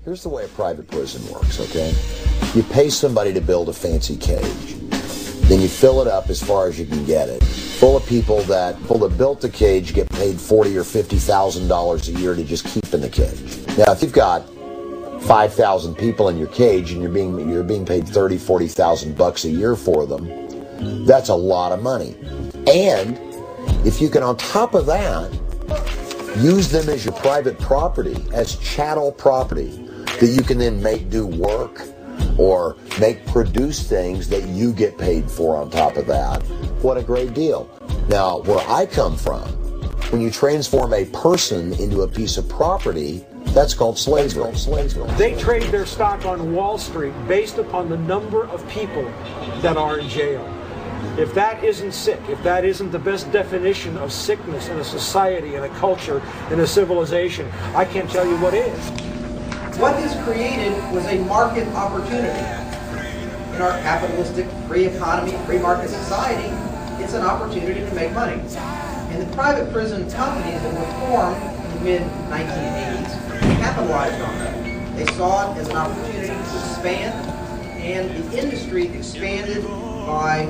Here's the way a private prison works, okay? You pay somebody to build a fancy cage. Then you fill it up as far as you can get it, full of people that built the cage get paid $40,000 or $50,000 a year to just keep in the cage. Now, if you've got 5,000 people in your cage and you're being paid $30,000, $40,000 a year for them, that's a lot of money. And if you can, on top of that, use them as your private property, as chattel property, that you can then make do work or produce things that you get paid for on top of that. What a great deal. Now, where I come from, when you transform a person into a piece of property, that's called slavery. They trade their stock on Wall Street based upon the number of people that are in jail. If that isn't sick, if that isn't the best definition of sickness in a society, in a culture, in a civilization, I can't tell you what is. What is created was a market opportunity. In our capitalistic, free economy, free market society, it's an opportunity to make money. And the private prison companies that were formed in the mid-1980s capitalized on that. They saw it as an opportunity to expand, and the industry expanded by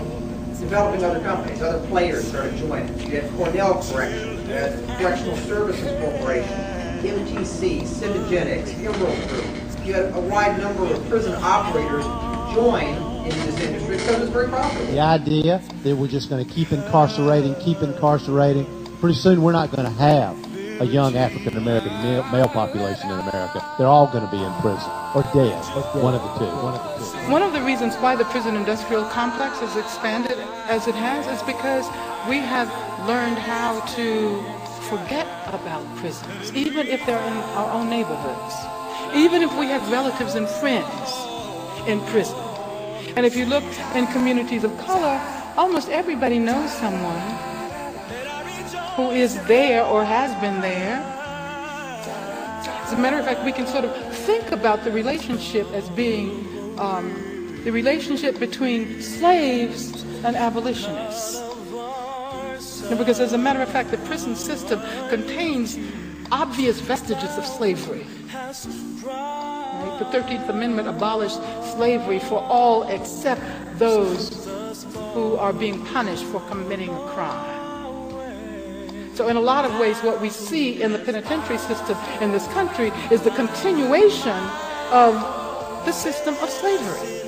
developing other companies. Other players started joining. You had Cornell Corrections, you had Correctional Services Corporation, MTC, Cybogenics, Emerald Group. You had a wide number of prison operators join into this industry because it was very profitable. The idea that we're just going to keep incarcerating, pretty soon we're not going to have a young African-American male population in America. They're all going to be in prison or dead. One of the two. One of the reasons why the prison industrial complex has expanded as it has is because we have learned how to forget about prisons, even if they're in our own neighborhoods, even if we have relatives and friends in prison. And if you look in communities of color, almost everybody knows someone who is there or has been there. As a matter of fact, we can sort of think about the relationship as being the relationship between slaves and abolitionists. Because as a matter of fact, the prison system contains obvious vestiges of slavery. Right? The 13th Amendment abolished slavery for all except those who are being punished for committing a crime. So in a lot of ways, what we see in the penitentiary system in this country is the continuation of the system of slavery.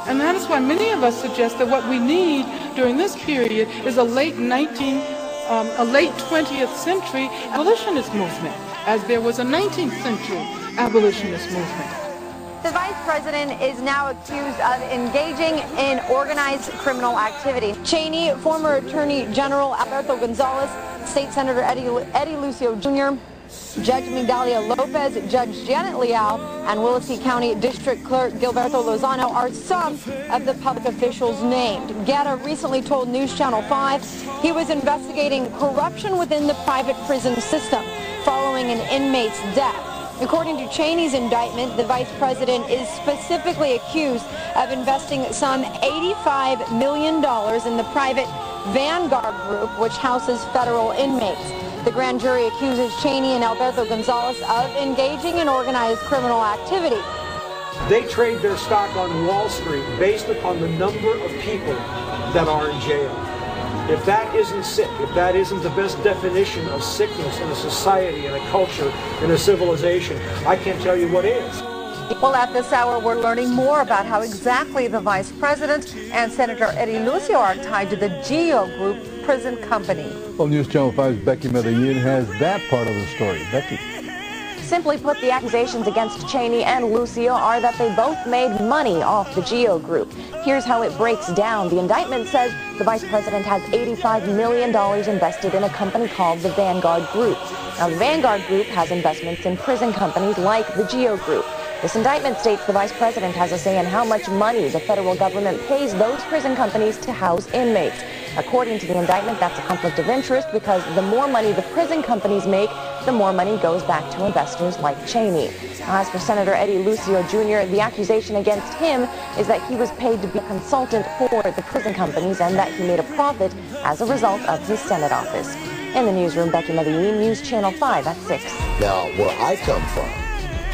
And that is why many of us suggest that what we need during this period is a late 20th century abolitionist movement, as there was a 19th century abolitionist movement. The vice president is now accused of engaging in organized criminal activity. Cheney, former Attorney General Alberto Gonzalez, State Senator Eddie Lucio Jr., Judge Migdalia Lopez, Judge Janet Leal, and Willacy County District Clerk Gilberto Lozano are some of the public officials named. Guerra recently told News Channel 5 he was investigating corruption within the private prison system following an inmate's death. According to Cheney's indictment, the vice president is specifically accused of investing some $85 million in the private Vanguard Group, which houses federal inmates. The grand jury accuses Cheney and Alberto Gonzalez of engaging in organized criminal activity. They trade their stock on Wall Street based upon the number of people that are in jail. If that isn't sick, if that isn't the best definition of sickness in a society, in a culture, in a civilization, I can't tell you what is. Well, at this hour, we're learning more about how exactly the Vice President and Senator Eddie Lucio are tied to the GEO Group prison company. Well, News Channel 5's Becky Medellin has that part of the story. Becky. Simply put, the accusations against Cheney and Lucio are that they both made money off the GEO Group. Here's how it breaks down. The indictment says the vice president has $85 million invested in a company called the Vanguard Group. Now, the Vanguard Group has investments in prison companies like the GEO Group. This indictment states the vice president has a say in how much money the federal government pays those prison companies to house inmates. According to the indictment, that's a conflict of interest because the more money the prison companies make, the more money goes back to investors like Cheney. Now, as for Senator Eddie Lucio Jr., the accusation against him is that he was paid to be a consultant for the prison companies and that he made a profit as a result of his Senate office. In the newsroom, Becky Medellin, News Channel 5 at 6. Now, where I come from,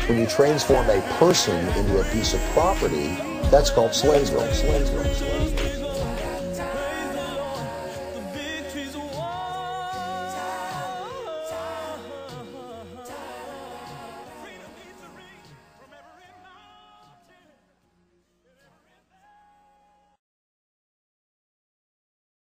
When you transform a person into a piece of property, that's called slavery.